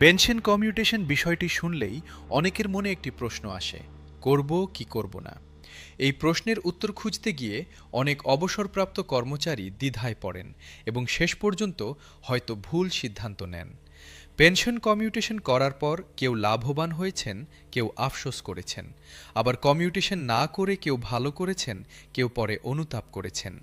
Pension commutation বিষয়টি শুনলেই অনেকের মনে একটি প্রশ্ন আসে, করব কি করব না। এই প্রশ্নের উত্তর খুঁজতে গিয়ে অনেক অবসরপ্রাপ্ত কর্মচারী দ্বিধায় পড়েন এবং শেষ পর্যন্ত হয়তো ভুল সিদ্ধান্ত নেন। পেনশন কমিউটেশন করার পর কেউ লাভবান হয়েছেন, কেউ আফসোস করেছেন, আবার কমিউটেশন না করে কেউ ভালো করেছেন, কেউ পরে অনুতাপ করেছেন।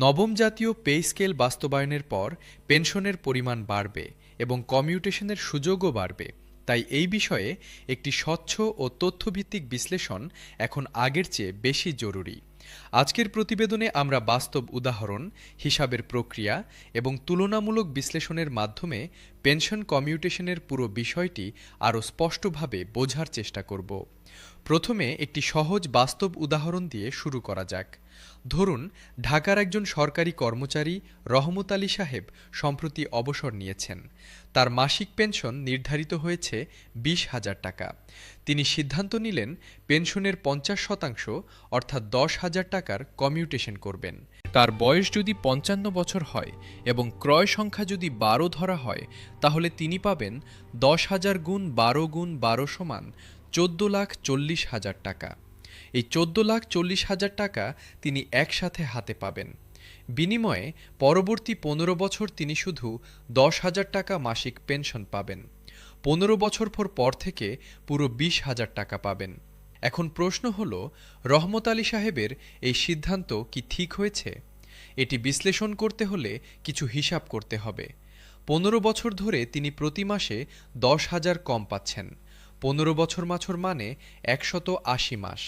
নবম জাতীয় পে স্কেল বাস্তবায়নের পর পেনশনের পরিমাণ বাড়বে এবং কমিউটেশনের সুযোগও বাড়বে। তাই এই বিষয়ে একটি স্বচ্ছ ও তথ্যভিত্তিক বিশ্লেষণ এখন আগের চেয়ে বেশি জরুরি। আজকের প্রতিবেদনে আমরা বাস্তব উদাহরণ, হিসাবের প্রক্রিয়া এবং তুলনামূলক বিশ্লেষণের মাধ্যমে পেনশন কমিউটেশনের পুরো বিষয়টি আরও স্পষ্টভাবে বোঝার চেষ্টা করব। প্রথমে একটি সহজ বাস্তব উদাহরণ দিয়ে শুরু করা যাক। ধরুন, ঢাকার একজন সরকারি কর্মচারী রহমত আলী সাহেব সম্প্রতি অবসর নিয়েছেন। তার মাসিক পেনশন নির্ধারিত হয়েছে ২০,০০০ টাকা। তিনি সিদ্ধান্ত নিলেন পেনশনের ৫০% অর্থাৎ ১০,০০০ টাকার কমিউটেশন করবেন। তার বয়স যদি ৫৫ বছর হয় এবং ক্রয় সংখ্যা যদি ১২ ধরা হয়, তাহলে তিনি পাবেন ১০,০০০ গুণ ১২ গুণ ১২ সমান ১৪,৪০,০০০ টাকা। এই ১৪,৪০,০০০ টাকা তিনি একসাথে হাতে পাবেন। বিনিময়ে পরবর্তী ১৫ বছর তিনি শুধু ১০,০০০ টাকা মাসিক পেনশন পাবেন। ১৫ বছর পর থেকে পুরো ২০,০০০ টাকা পাবেন। এখন প্রশ্ন হল, রহমত আলী সাহেবের এই সিদ্ধান্ত কি ঠিক হয়েছে? এটি বিশ্লেষণ করতে হলে কিছু হিসাব করতে হবে। ১৫ বছর ধরে তিনি প্রতি মাসে ১০,০০০ কম পাচ্ছেন। ১৫ বছর মানে ১৮০ মাস।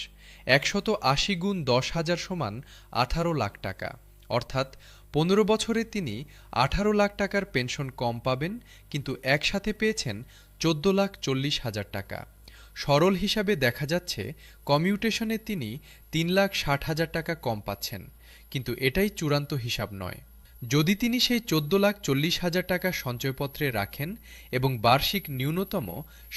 ১৮০ গুণ ১০,০০০ সমান ১৮ লাখ টাকা। অর্থাৎ ১৫ বছরে তিনি ১৮ লাখ টাকার পেনশন কম পাবেন, কিন্তু একসাথে পেয়েছেন ১৪,৪০,০০০ টাকা। সরল হিসাবে দেখা যাচ্ছে কমিউটেশনে তিনি ৩,৬০,০০০ টাকা কম পাচ্ছেন, কিন্তু এটাই চূড়ান্ত হিসাব নয়। যদি তিনি সেই ১৪,৪০,০০০ টাকা সঞ্চয়পত্রে রাখেন এবং বার্ষিক ন্যূনতম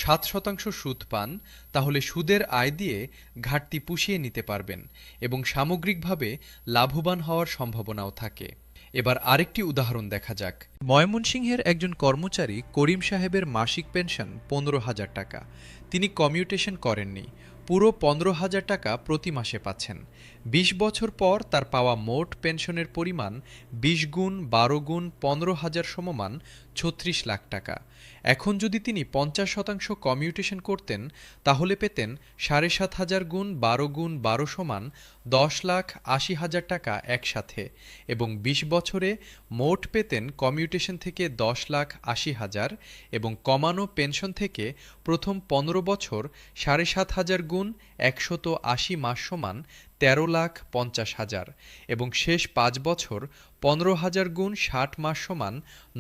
৭% সুদ পান, তাহলে সুদের আয় দিয়ে ঘাটতি পুষিয়ে নিতে পারবেন এবং সামগ্রিকভাবে লাভবান হওয়ার সম্ভাবনাও থাকে। এবার আরেকটি উদাহরণ দেখা যাক। ময়মনসিংহের একজন কর্মচারী করিম সাহেবের মাসিক পেনশন ১৫,০০০ টাকা। তিনি কমিউটেশন করেননি, পুরো ১৫,০০০ টাকা প্রতি মাসে পাচ্ছেন। ২০ বছর পর তার পাওয়া মোট পেনশনের পরিমাণ ২০ গুণ ১২ গুণ ১৫,০০০ সমমান ৩৬ লাখ টাকা। এখন যদি তিনি ৫০% কমিউটেশন করতেন, তাহলে পেতেন ৭,৫০০ গুণ ১২ গুণ ১২ সমান ১০,৮০,০০০ টাকা একসাথে, এবং ২০ বছরে মোট পেতেন কমিউটেশন থেকে ১০,৮০,০০০ এবং কমানো পেনশন থেকে প্রথম ১৫ বছর ৭,৫০০ গুণ ১৮০ মাস সমান ১৩,৫০,০০০ এবং শেষ ৫ বছর ১৫,০০০ গুণ ৬০ মাস সমান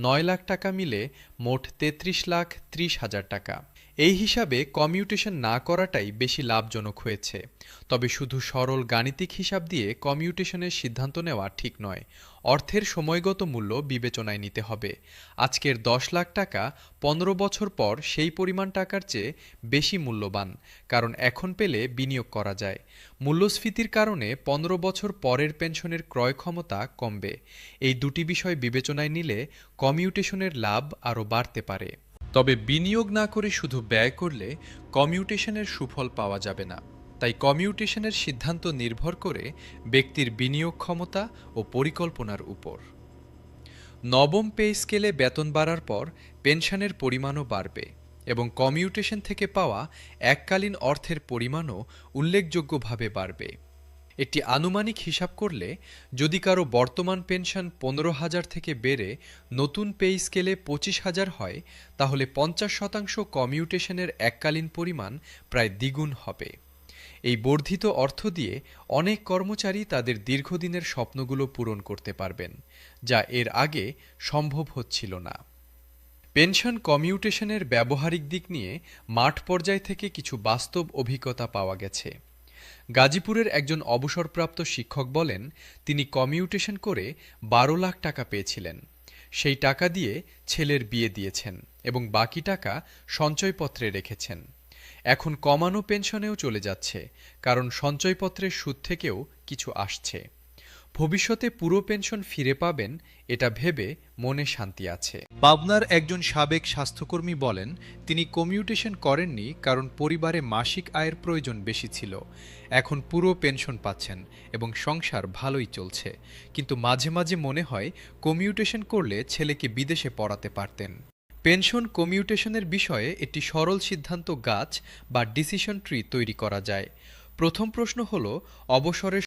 ৯ লাখ টাকা মিলে মোট ৩৩,৩০,০০০ টাকা। এই হিসাবে কমিউটেশন না করাটাই বেশি লাভজনক হয়েছে। তবে শুধু সরল গাণিতিক হিসাব দিয়ে কমিউটেশনের সিদ্ধান্ত নেওয়া ঠিক নয়। অর্থের সময়গত মূল্য বিবেচনায় নিতে হবে। আজকের ১০ লাখ টাকা ১৫ বছর পর সেই পরিমাণ টাকার চেয়ে বেশি মূল্যবান, কারণ এখন পেলে বিনিয়োগ করা যায়। মূল্যস্ফীতির কারণে ১৫ বছর পরের পেনশনের ক্রয় ক্ষমতা কমবে। এই দুটি বিষয় বিবেচনায় নিলে কমিউটেশনের লাভ আরও বাড়তে পারে। তবে বিনিয়োগ না করে শুধু ব্যয় করলে কমিউটেশনের সুফল পাওয়া যাবে না। তাই কমিউটেশনের সিদ্ধান্ত নির্ভর করে ব্যক্তির বিনিয়োগ ক্ষমতা ও পরিকল্পনার উপর। নবম পে স্কেলে বেতন বাড়ার পর পেনশনের পরিমাণও বাড়বে এবং কমিউটেশন থেকে পাওয়া এককালীন অর্থের পরিমাণও উল্লেখযোগ্যভাবে বাড়বে। একটি আনুমানিক হিসাব করলে, যদি কারো বর্তমান পেনশন ১৫,০০০ থেকে বেড়ে নতুন পে স্কেলে ২৫,০০০ হয়, তাহলে ৫০% কমিউটেশনের এককালীন পরিমাণ প্রায় দ্বিগুণ হবে। এই বর্ধিত অর্থ দিয়ে অনেক কর্মচারী তাদের দীর্ঘদিনের স্বপ্নগুলো পূরণ করতে পারবেন, যা এর আগে সম্ভব হচ্ছিল না। পেনশন কমিউটেশনের ব্যবহারিক দিক নিয়ে মাঠ পর্যায় থেকে কিছু বাস্তব অভিজ্ঞতা পাওয়া গেছে। গাজীপুরের একজন অবসরপ্রাপ্ত শিক্ষক বলেন, তিনি কমিউটেশন করে ১২ লাখ টাকা পেয়েছিলেন। সেই টাকা দিয়ে ছেলের বিয়ে দিয়েছেন এবং বাকি টাকা সঞ্চয়পত্রে রেখেছেন। এখন কমানো পেনশনেও চলে যাচ্ছে, কারণ সঞ্চয়পত্রের সুদ থেকেও কিছু আসছে। ভবিষ্যতে পুরো পেনশন ফিরে পাবেন এটা ভেবে মনে শান্তি আছে। পাবনার একজন সাবেক স্বাস্থ্যকর্মী বলেন, তিনি কমিউটেশন করেননি কারণ পরিবারে মাসিক আয়ের প্রয়োজন বেশি ছিল। এখন পুরো পেনশন পাচ্ছেন এবং সংসার ভালোই চলছে, কিন্তু মাঝে মাঝে মনে হয় কমিউটেশন করলে ছেলেকে বিদেশে পড়াতে পারতেন। পেনশন কমিউটেশনের বিষয়ে একটি সরল সিদ্ধান্ত গাছ বা ডিসিশন ট্রি তৈরি করা যায়। প্রথম প্রশ্ন হল, অবসরের